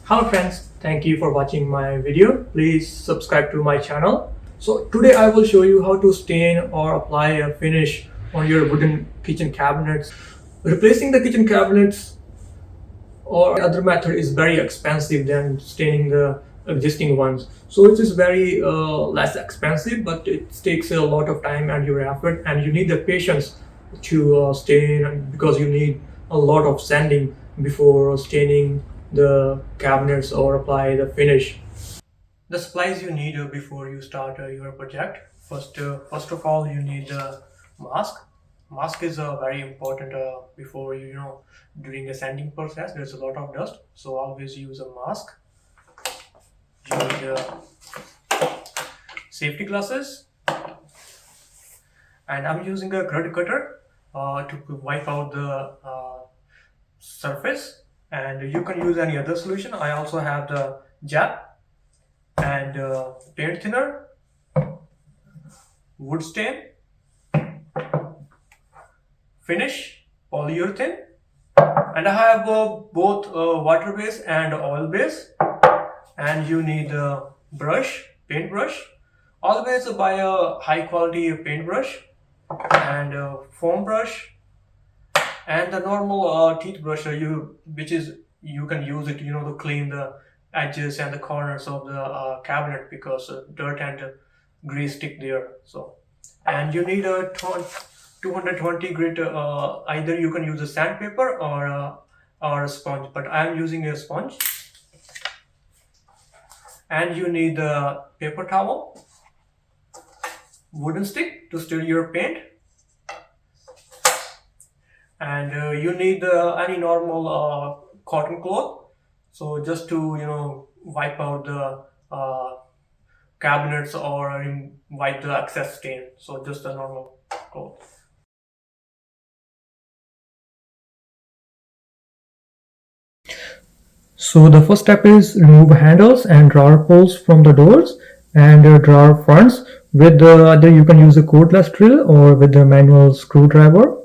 Hello friends, thank you for watching my video. Please subscribe to my channel. So today I will show you how to stain or apply a finish on your wooden kitchen cabinets. Replacing the kitchen cabinets or other method is very expensive than staining the existing ones. So it is very less expensive, but it takes a lot of time and your effort, and you need the patience to stain because you need a lot of sanding before staining the cabinets or apply the finish. The supplies you need before you start your project. First of all, you need a mask. Mask is very important before during the sanding process. There's a lot of dust, so always use a mask. You need safety glasses, and I'm using a grid cutter to wipe out the surface. And you can use any other solution. I also have the jet and paint thinner, wood stain, finish, polyurethane, and I have both water base and oil base. And you need a brush, paint brush. Always buy a high quality paintbrush and a foam brush and the normal teeth brush which is you can use it to clean the edges and the corners of the cabinet because dirt and grease stick there. So, and you need a 220 grit, either you can use a sandpaper or a sponge, but I am using a sponge. And you need a paper towel, wooden stick to stir your paint, and you need any normal cotton cloth, so just to wipe out the cabinets or wipe the excess stain, so just a normal cloth. So the first step is remove handles and drawer pulls from the doors and drawer fronts with either you can use a cordless drill or with the manual screwdriver.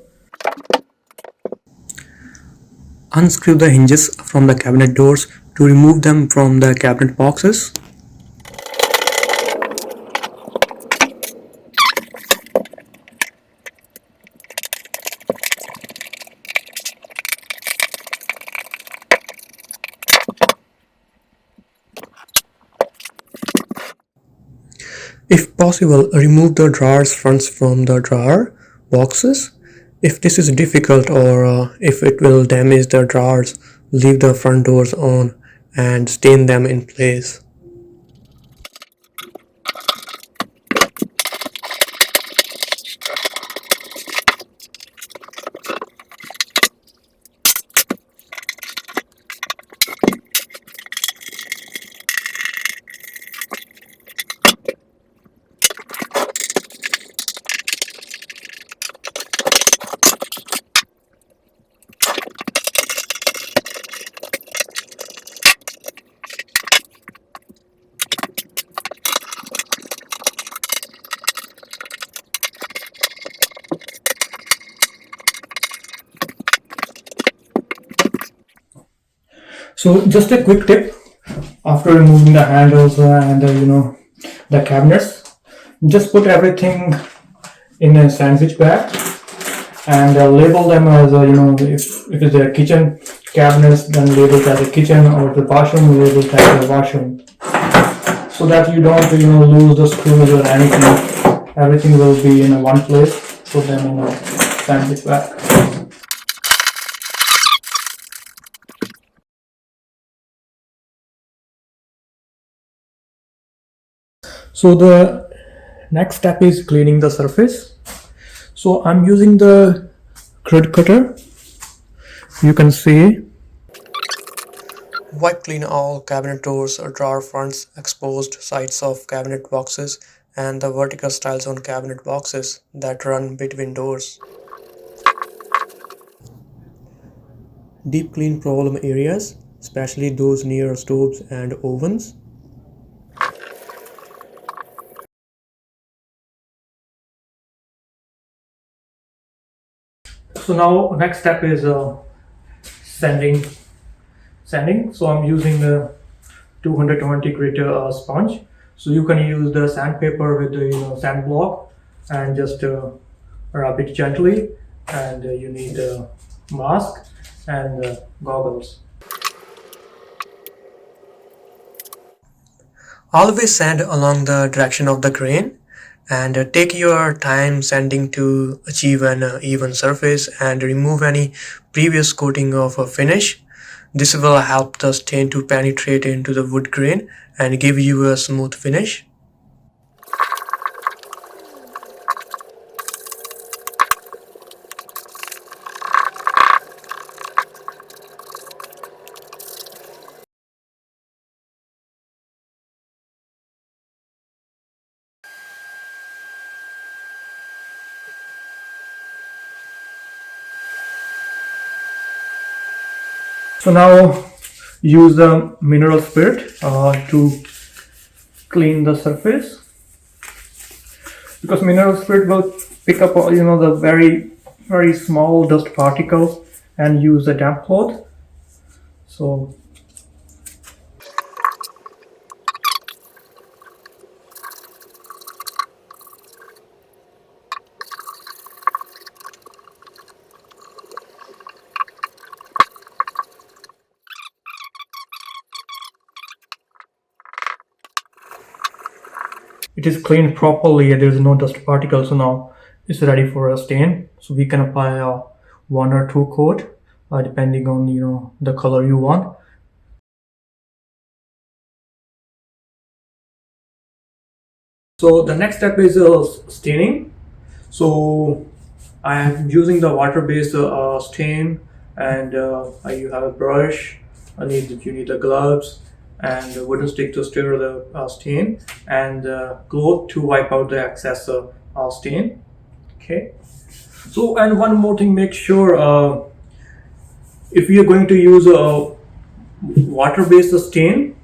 Unscrew the hinges from the cabinet doors to remove them from the cabinet boxes. If possible, remove the drawers fronts from the drawer boxes. If this is difficult or if it will damage the drawers, leave the front doors on and stain them in place. So just a quick tip: after removing the handles and the cabinets, just put everything in a sandwich bag and label them as if it's a kitchen cabinets, then label it as a kitchen, or the washroom, label it as a washroom, so that you don't lose the screws or anything. Everything will be in one place. Put them in a sandwich bag. So the next step is cleaning the surface. So I'm using the grid cutter. You can see. Wipe clean all cabinet doors or drawer fronts, exposed sides of cabinet boxes, and the vertical stiles on cabinet boxes that run between doors. Deep clean problem areas, especially those near stoves and ovens. So now next step is sanding sanding. So I'm using the 220 grit sponge. So you can use the sandpaper with the sand block and just rub it gently. And you need a mask and goggles. Always sand along the direction of the grain, and take your time sanding to achieve an even surface and remove any previous coating of a finish. This will help the stain to penetrate into the wood grain and give you a smooth finish. So now use the mineral spirit to clean the surface, because mineral spirit will pick up the very small dust particles and use a damp cloth. So it is cleaned properly and there is no dust particles. So now it's ready for a stain. So we can apply a 1 or 2 coat depending on the color you want. So the next step is staining. So I am using the water-based stain, and you have a brush. You need the gloves and a wooden stick to stir the stain, and cloth to wipe out the excess stain. Okay. So, and one more thing, make sure if you are going to use a water-based stain,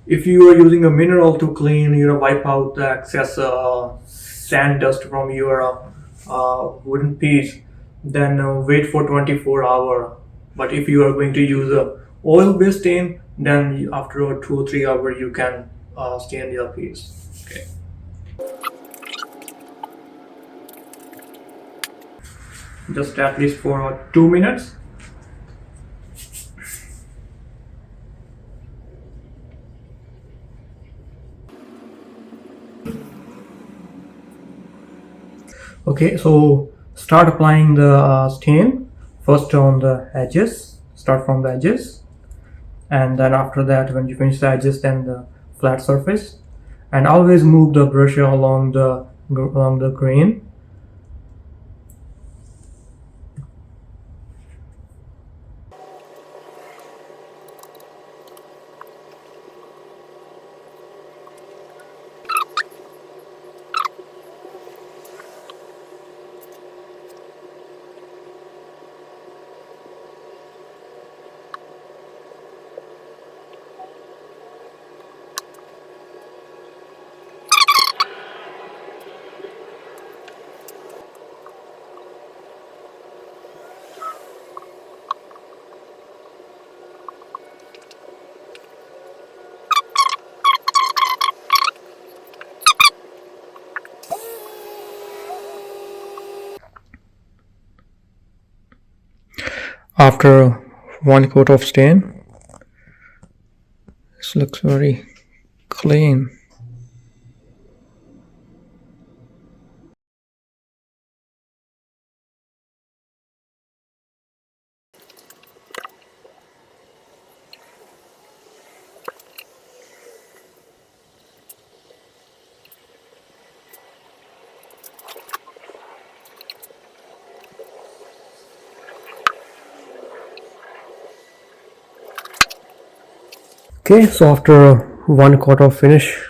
if you are using a mineral to clean, wipe out the excess sand dust from your wooden piece, then wait for 24 hours. But if you are going to use a oil-based stain, then after 2 or 3 hours you can stain your piece. Okay. Just at least for 2 minutes. Okay, so start applying the stain first on the edges. Start from the edges, and then after that, when you finish the edges, then the flat surface, and always move the brush along the grain. After 1 coat of stain, this looks very clean. Okay, so after 1 coat of finish,